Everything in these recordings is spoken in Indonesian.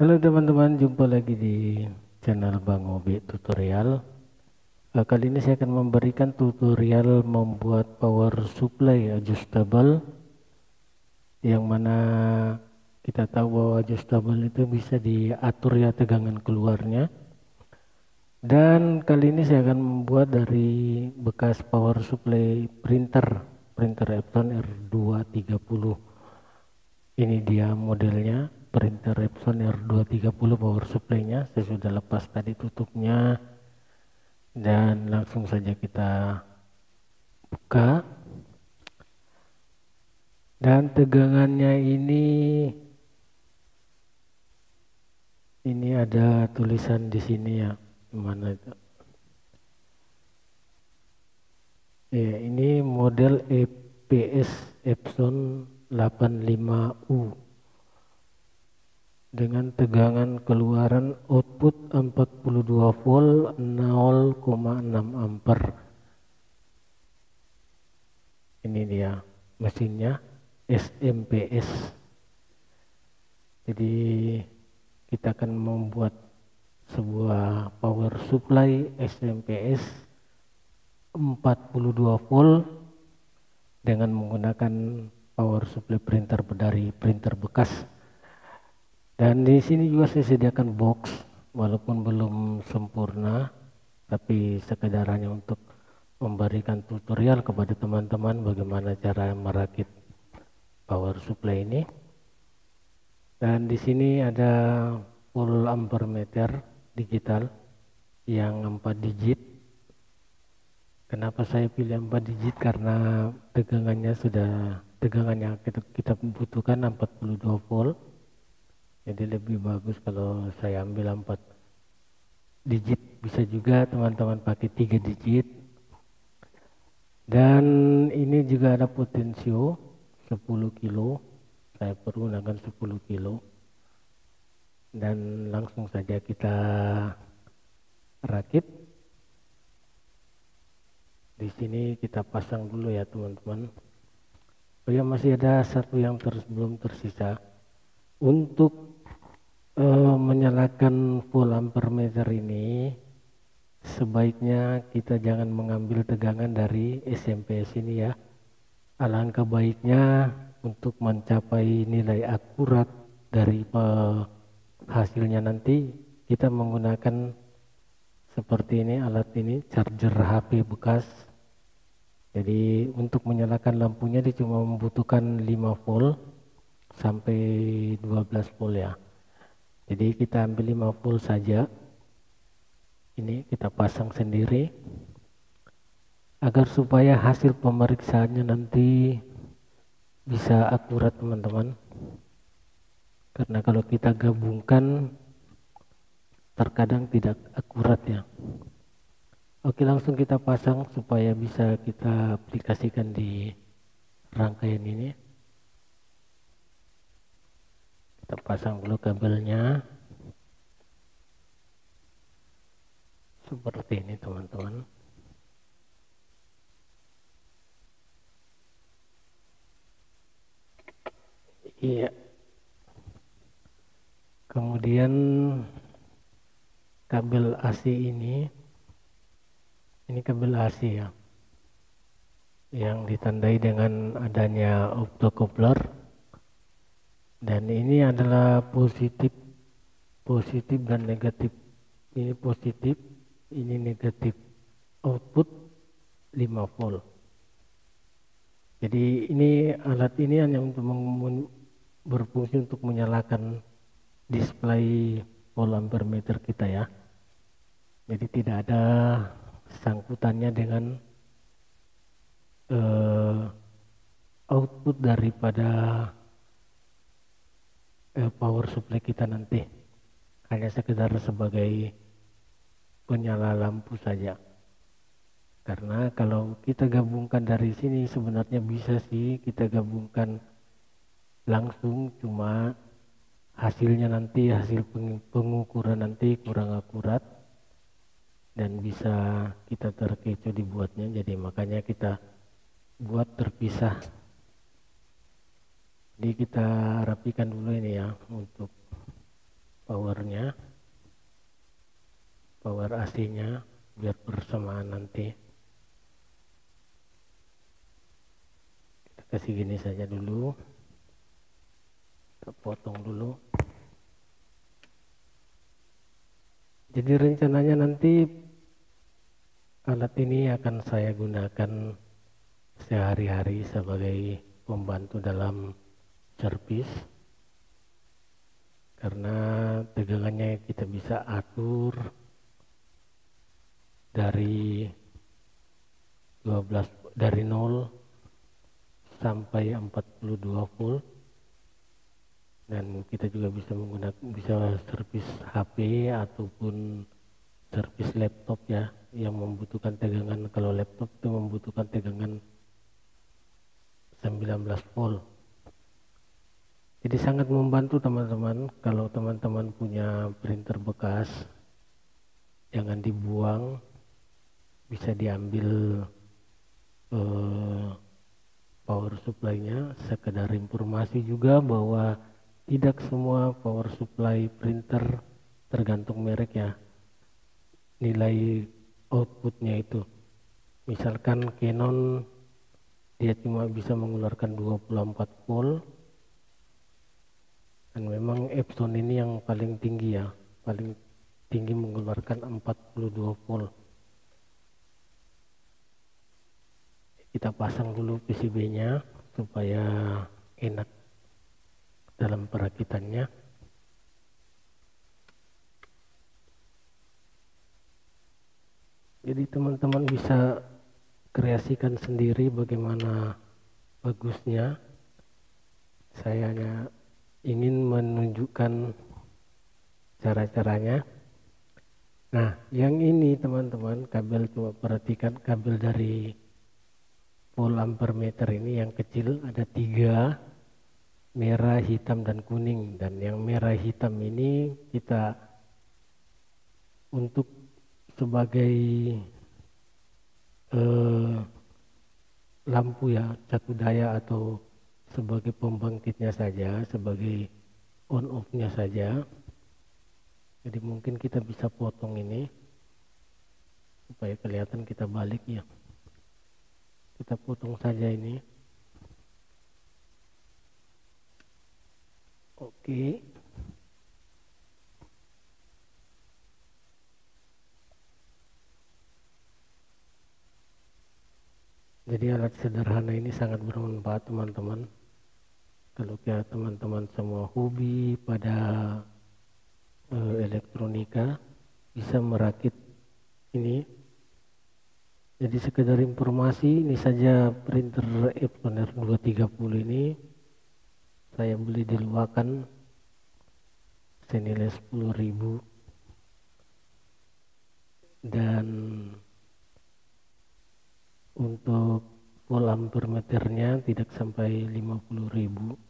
Halo teman-teman, jumpa lagi di channel Bang Obi Tutorial. Kali ini saya akan memberikan tutorial membuat power supply adjustable, yang mana kita tahu bahwa adjustable itu bisa diatur ya tegangan keluarnya. Dan kali ini saya akan membuat dari bekas power supply printer Epson R230. Ini dia modelnya, printer Epson R230 power supply-nya. Saya sudah lepas tadi tutupnya dan langsung saja kita buka. Dan tegangannya ini ada tulisan di sini ya. Mana itu? Ya, ini model EPS Epson 85U dengan tegangan keluaran output 42 volt 0,6 ampere. Ini dia mesinnya, SMPS. Jadi kita akan membuat sebuah power supply SMPS 42 volt dengan menggunakan power supply printer dari printer bekas. Dan di sini juga saya sediakan box, walaupun belum sempurna, tapi sekedar hanya untuk memberikan tutorial kepada teman-teman bagaimana cara merakit power supply ini. Dan di sini ada full ampere meter digital yang 4 digit. Kenapa saya pilih 4 digit? Karena tegangan yang kita butuhkan 42 volt. Jadi lebih bagus kalau saya ambil 4 digit. Bisa juga teman-teman pakai 3 digit. Dan ini juga ada potensio 10 kilo. Saya pergunakan 10 kilo. Dan langsung saja kita rakit. Di sini kita pasang dulu ya teman-teman. Oh ya, masih ada satu yang belum tersisa. Untuk menyalakan full ampere meter ini, sebaiknya kita jangan mengambil tegangan dari SMPS ini ya. Alangkah baiknya untuk mencapai nilai akurat dari hasilnya nanti, kita menggunakan seperti ini, alat ini, charger HP bekas. Jadi untuk menyalakan lampunya dia cuma membutuhkan 5 volt sampai 12 volt ya. Jadi kita ambil 5 volt saja. Ini kita pasang sendiri agar supaya hasil pemeriksaannya nanti bisa akurat teman-teman. Karena kalau kita gabungkan terkadang tidak akurat ya. Oke, langsung kita pasang supaya bisa kita aplikasikan di rangkaian ini. Kita pasang dulu kabelnya. Seperti ini teman-teman. Iya. Kemudian kabel AC ini kabel AC ya, yang ditandai dengan adanya optocoupler. Dan ini adalah positif dan negatif. Ini positif, ini negatif. Output 5 volt. Jadi ini alat ini hanya untuk berfungsi untuk menyalakan display full ampere meter kita ya. Jadi tidak ada sangkutannya dengan output daripada power supply kita nanti. Hanya sekedar sebagai penyala lampu saja. Karena kalau kita gabungkan dari sini sebenarnya bisa sih kita gabungkan langsung, cuma hasilnya nanti, hasil pengukuran nanti kurang akurat dan bisa kita terkecoh dibuatnya. Jadi makanya kita buat terpisah. Jadi kita rapikan dulu ini ya untuk powernya, power AC-nya biar bersamaan nanti. Kita kasih gini saja dulu, kita potong dulu. Jadi rencananya nanti alat ini akan saya gunakan sehari-hari sebagai pembantu dalam servis, karena tegangannya kita bisa atur dari 0 sampai 42 volt, dan kita juga bisa servis HP ataupun servis laptop ya, yang membutuhkan tegangan. Kalau laptop itu membutuhkan tegangan 19 volt. Jadi sangat membantu teman-teman. Kalau teman-teman punya printer bekas, jangan dibuang, bisa diambil power supply-nya. Sekedar informasi juga bahwa tidak semua power supply printer tergantung merek ya, nilai outputnya itu. Misalkan Canon dia cuma bisa mengeluarkan 24 volt, dan memang Epson ini yang paling tinggi ya, paling tinggi mengeluarkan 42 volt. Kita pasang dulu PCB-nya supaya enak dalam perakitannya. Jadi teman-teman bisa kreasikan sendiri bagaimana bagusnya. Saya hanya ingin menunjukkan cara-caranya. Nah, yang ini teman-teman, kabel, coba perhatikan kabel dari volt ampere meter ini yang kecil ada 3, merah, hitam, dan kuning. Dan yang merah hitam ini kita untuk sebagai lampu ya, satu daya atau sebagai pembangkitnya saja, sebagai on off-nya saja. Jadi mungkin kita bisa potong ini supaya kelihatan kita balik ya. Kita potong saja ini. Oke. Jadi alat sederhana ini sangat bermanfaat teman-teman. Kalau teman-teman semua hobi pada elektronika, bisa merakit ini. Jadi sekedar informasi, ini saja printer Epson R230 ini saya beli di Luakan senilai 10.000, dan untuk volt ampere meternya tidak sampai 50.000.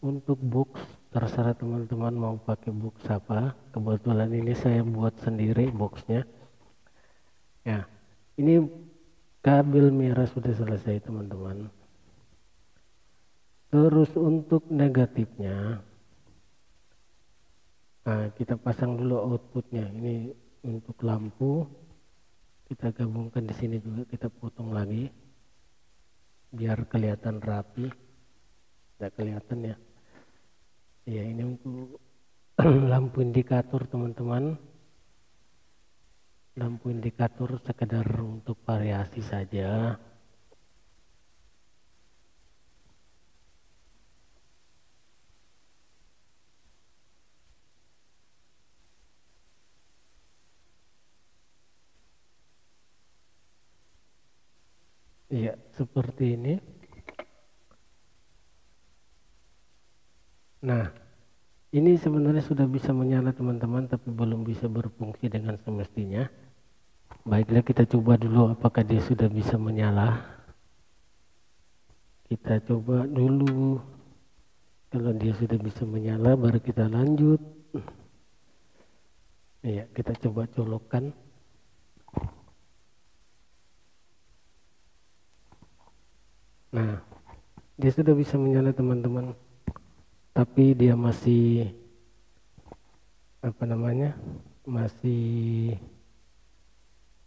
Untuk box terserah teman-teman mau pakai box apa. Kebetulan ini saya buat sendiri boxnya ya. Ini kabel merah sudah selesai teman-teman. Terus untuk negatifnya, nah kita pasang dulu outputnya. Ini untuk lampu kita gabungkan di sini juga, kita potong lagi biar kelihatan rapi. Tidak kelihatan ya. Ya, ini untuk lampu indikator teman-teman. Lampu indikator sekedar untuk variasi saja. Ya, seperti ini. Nah, ini sebenarnya sudah bisa menyala teman-teman, tapi belum bisa berfungsi dengan semestinya. Baiklah, kita coba dulu apakah dia sudah bisa menyala. Kita coba dulu. Kalau dia sudah bisa menyala, baru kita lanjut. Ya, kita coba colokkan. Nah, dia sudah bisa menyala teman-teman. tapi dia masih masih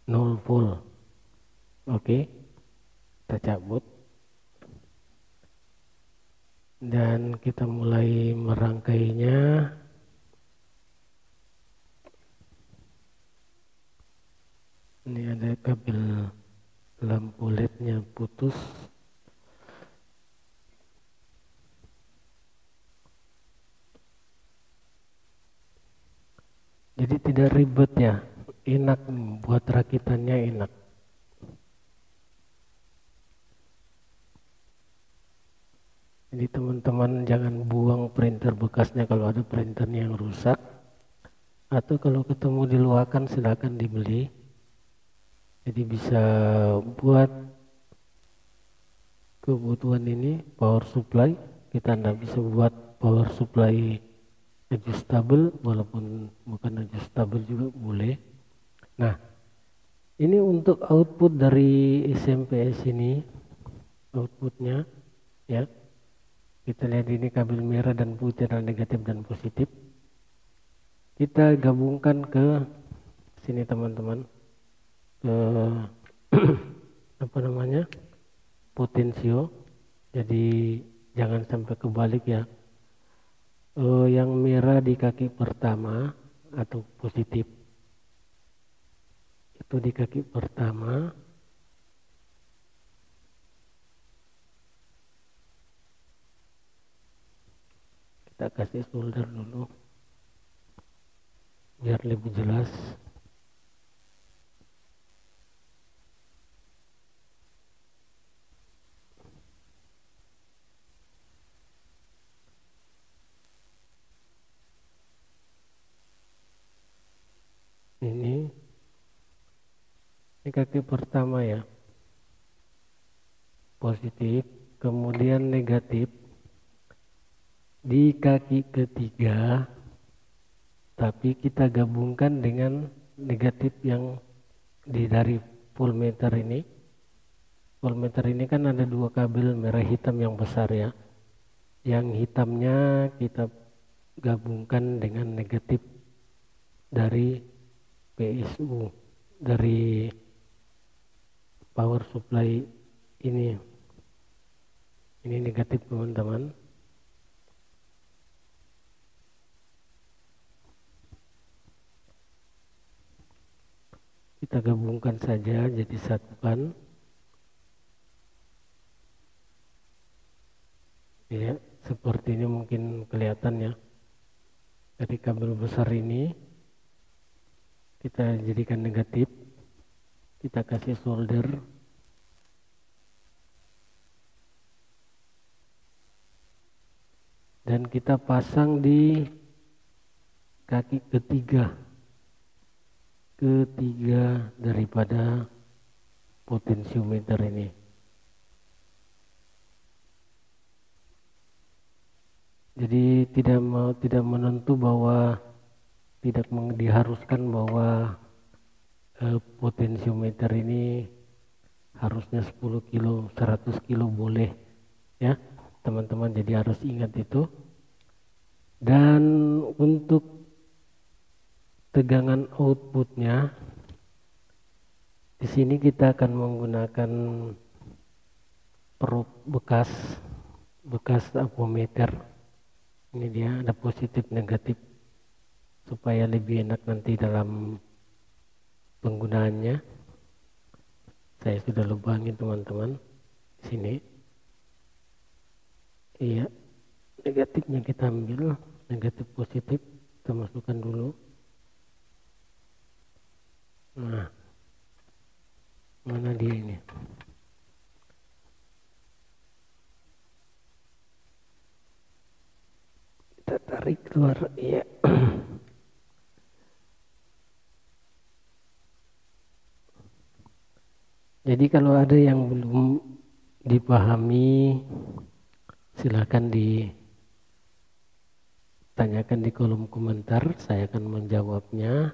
0 volt. Oke, kita cabut dan kita mulai merangkainya. Ini ada kabel lampu LED-nya putus. Jadi tidak ribet ya, enak buat rakitannya, enak. Jadi teman-teman jangan buang printer bekasnya kalau ada printernya yang rusak, atau kalau ketemu di luakan silakan dibeli. Jadi bisa buat kebutuhan ini power supply. Kita tidak bisa buat power supply adjustable, walaupun bukan adjustable juga boleh. Nah, ini untuk output dari SMPS ini, outputnya ya. Kita lihat ini kabel merah dan putih adalah negatif dan positif. Kita gabungkan ke sini teman-teman, ke potensio. Jadi jangan sampai kebalik ya. Yang merah di kaki pertama atau positif itu di kaki pertama, kita kasih solder dulu biar lebih jelas. Ini kaki pertama ya, positif, kemudian negatif di kaki ketiga, tapi kita gabungkan dengan negatif yang dari voltmeter ini. Voltmeter ini kan ada dua kabel merah hitam yang besar ya, yang hitamnya kita gabungkan dengan negatif dari PSU, dari power supply ini negatif teman-teman. Kita gabungkan saja jadi satukan ya, seperti ini mungkin kelihatan ya. Dari kabel besar ini kita jadikan negatif, kita kasih solder dan kita pasang di kaki ketiga daripada potensiometer ini. Jadi tidak menentu bahwa tidak diharuskan bahwa potensiometer ini harusnya 10 kilo, 100 kilo boleh ya teman-teman, jadi harus ingat itu. Dan untuk tegangan outputnya di sini kita akan menggunakan probe bekas ampermeter. Ini dia ada positif negatif supaya lebih enak nanti dalam penggunaannya. Saya sudah lubangin teman-teman di sini. Iya, negatifnya kita ambil, negatif positif kita masukkan dulu. Nah, mana dia ini? Kita tarik keluar, iya. Jadi kalau ada yang belum dipahami, silakan ditanyakan di kolom komentar, saya akan menjawabnya.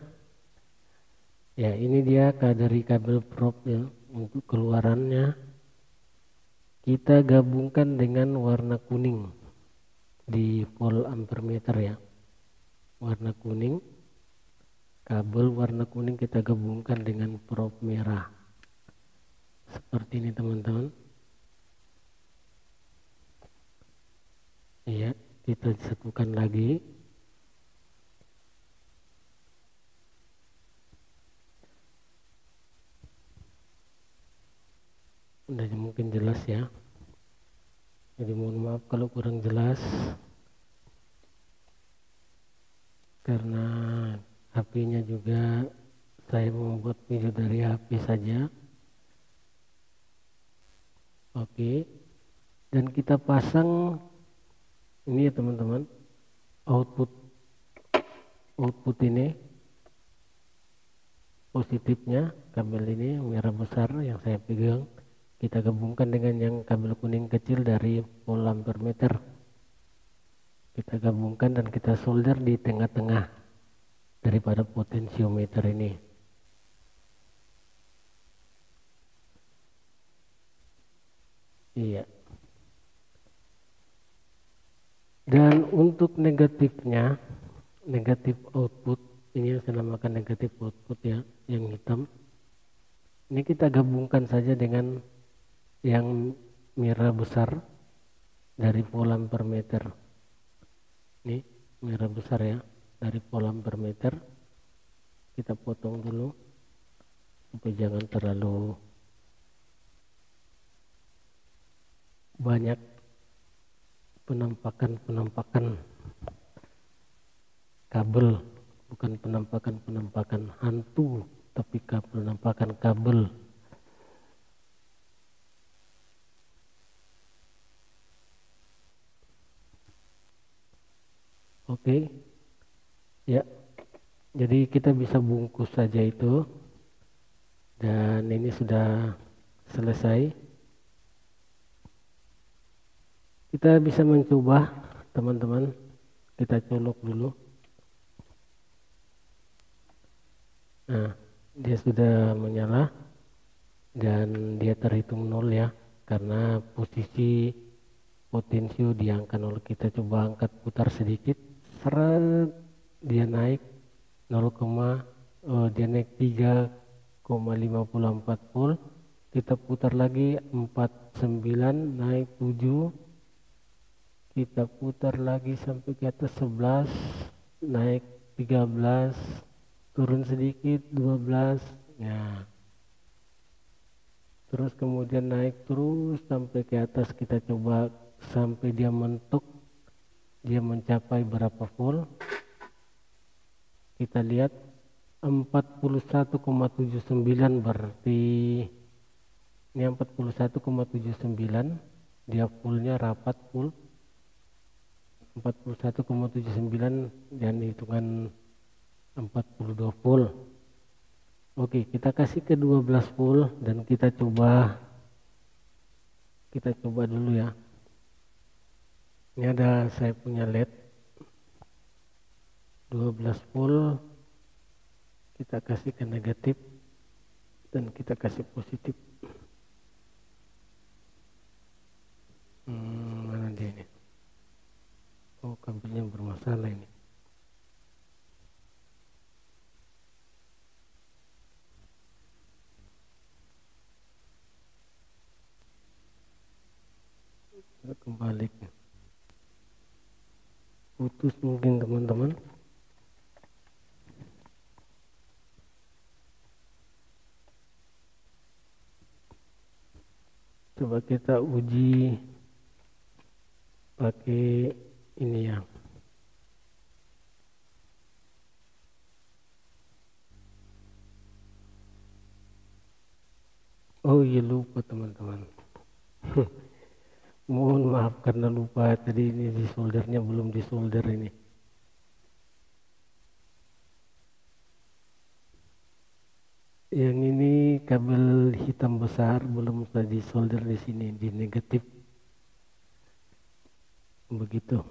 Ya, ini dia dari kabel probe ya, untuk keluarannya. Kita gabungkan dengan warna kuning. di volt ampere meter ya, warna kuning. Kabel warna kuning kita gabungkan dengan probe merah seperti ini teman-teman. Ya, kita satukan lagi. Udah mungkin jelas ya. Jadi mohon maaf kalau kurang jelas, karena HP-nya juga saya membuat video dari HP saja. Oke, dan kita pasang ini ya teman-teman, output ini positifnya kabel ini yang merah besar yang saya pegang, kita gabungkan dengan yang kabel kuning kecil dari volt ampere meter. Kita gabungkan dan kita solder di tengah-tengah daripada potensiometer ini. Iya. Dan untuk negatifnya, negatif output, ini yang saya namakan negatif output ya, yang hitam. Ini kita gabungkan saja dengan yang merah besar dari volt ampere meter. Ini merah besar ya, dari volt ampere meter. Kita potong dulu supaya jangan terlalu banyak penampakan kabel, bukan penampakan hantu, tapi penampakan kabel. Oke, ya, jadi kita bisa bungkus saja itu, dan ini sudah selesai. Kita bisa mencoba teman-teman, kita colok dulu. Nah, dia sudah menyala dan dia terhitung 0 ya, karena posisi potensio diangkat 0. Kita coba angkat putar sedikit, seret, dia naik 0, dia naik 3,54 volt. Kita putar lagi 49, naik 7. Kita putar lagi sampai ke atas 11, naik 13, turun sedikit 12 ya, terus kemudian naik terus sampai ke atas. Kita coba sampai dia mentok, dia mencapai berapa volt. Kita lihat 41,79, berarti ini 41,79, dia fullnya rapat full 41,79 dan hitungan 42 volt. Oke, kita kasih ke 12 volt dan kita coba dulu ya. Ini ada saya punya LED 12 volt, kita kasih ke negatif dan kita kasih positif. Mana dia ini? Oh, kabelnya bermasalah ini. Kembali putus mungkin teman-teman. Coba kita uji pakai ini ya. Oh iya, lupa teman-teman. Mohon maaf karena lupa tadi, ini di soldernya belum disolder ini. Yang ini kabel hitam besar belum bisa disolder di sini di negatif. Begitu.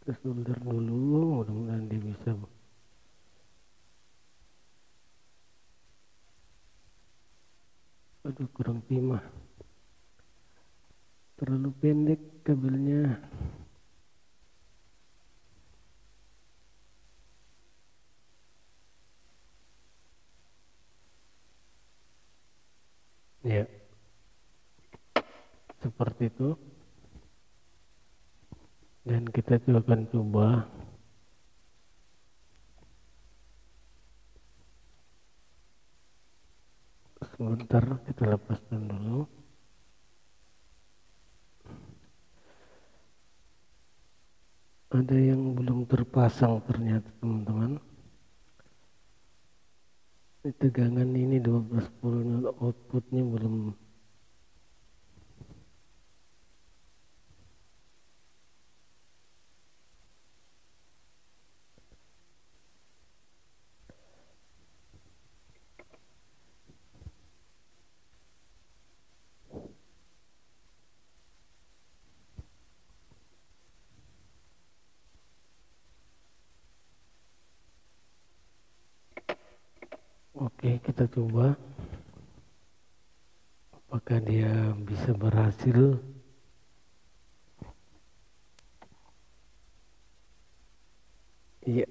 Kita solder dulu, mudah-mudahan dia bisa. Aduh, kurang timah, terlalu pendek kabelnya. Ya, seperti itu. Dan kita juga akan coba sebentar, kita lepaskan dulu. Ada yang belum terpasang ternyata, teman-teman. Tegangan ini 12 volt, outputnya belum. Oke, kita coba apakah dia bisa berhasil. Iya,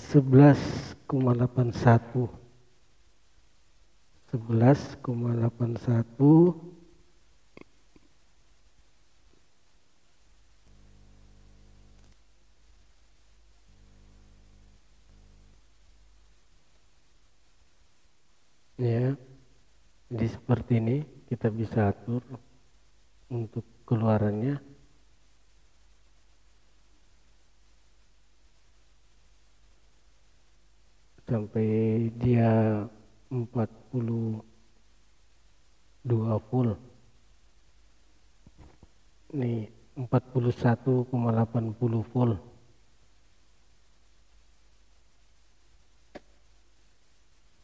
11,81 11,81. Ya, jadi seperti ini kita bisa atur untuk keluarannya. Sampai dia 42 volt. Nih 41,80 volt.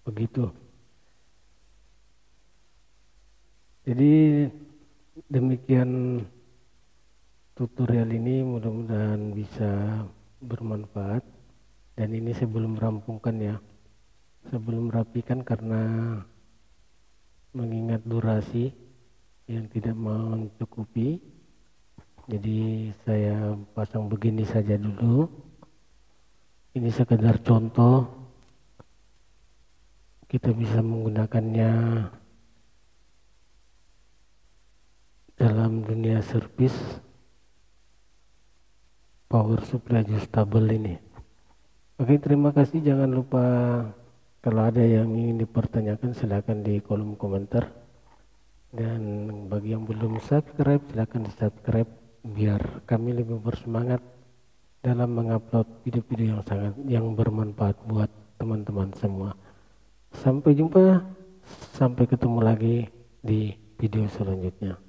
Begitu. Jadi demikian tutorial ini, mudah-mudahan bisa bermanfaat. Dan ini sebelum rampungkan ya, sebelum rapikan, karena mengingat durasi yang tidak mencukupi, jadi saya pasang begini saja dulu. Ini sekedar contoh, kita bisa menggunakannya dalam dunia servis power supply adjustable ini. Oke, terima kasih. Jangan lupa kalau ada yang ingin dipertanyakan silakan di kolom komentar. Dan bagi yang belum subscribe silakan di subscribe biar kami lebih bersemangat dalam mengupload video-video yang bermanfaat buat teman-teman semua. Sampai jumpa, sampai ketemu lagi di video selanjutnya.